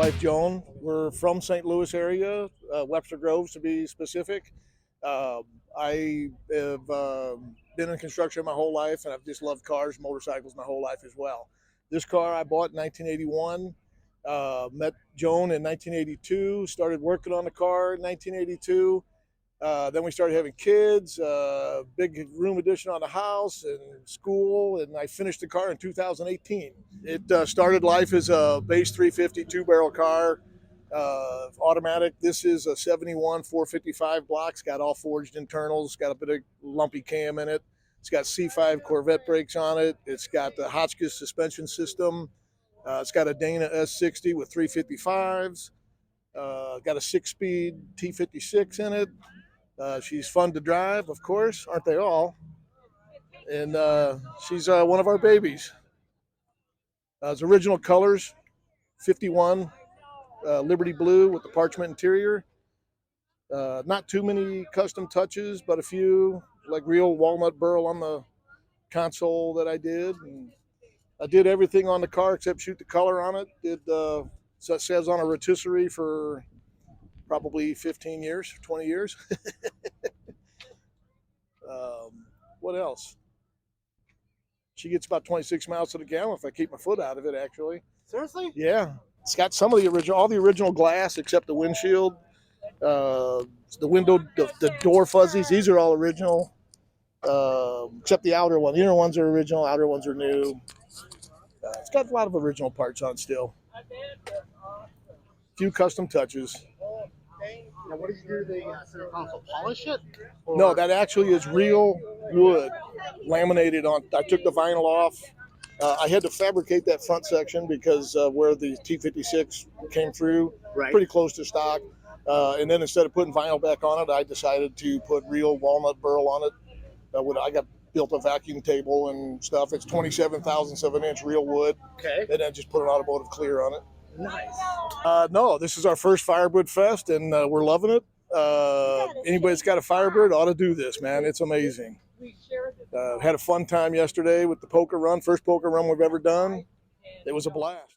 wife Joan. We're from St. Louis area, Webster Groves to be specific. I have been in construction my whole life, and I've just loved cars, motorcycles my whole life as well. This car I bought in 1981. Met Joan in 1982. Started working on the car in 1982. Then we started having kids, big room addition on the house and school, and I finished the car in 2018. It started life as a base 350 two-barrel car, automatic. This is a 71 455 block. It's got all forged internals. Got a bit of lumpy cam in it. It's got C5 Corvette brakes on it. It's got the Hotchkiss suspension system. It's got a Dana S60 with 355s. Got a 6-speed T56 in it. She's fun to drive, of course, aren't they all? And she's one of our babies. It's original colors, 51 Liberty Blue with the parchment interior. Not too many custom touches, but a few, like real walnut burl on the console that I did. And I did everything on the car except shoot the color on it. So it says on a rotisserie for probably 15 years, 20 years. What else? She gets about 26 miles to the gallon if I keep my foot out of it, actually. Seriously? Yeah. It's got some of the original, all the original glass except the windshield. The window, the door fuzzies, these are all original. Except the outer one. The inner ones are original, outer ones are new. It's got a lot of original parts on it still. Few custom touches. Now, what do you do? The center console polish it? Or? No, that actually is real wood laminated on. I took the vinyl off. I had to fabricate that front section because where the T56 came through, right, pretty close to stock. And then instead of putting vinyl back on it, I decided to put real walnut burl on it. I got built a vacuum table and stuff. It's 27 thousandths of an inch real wood. Okay. And then just put an automotive clear on it. Nice. No, this is our first FirebirdFest, and we're loving it. Anybody that's got a Firebird ought to do this, man. It's amazing. Had a fun time yesterday with the poker run, first poker run we've ever done. It was a blast.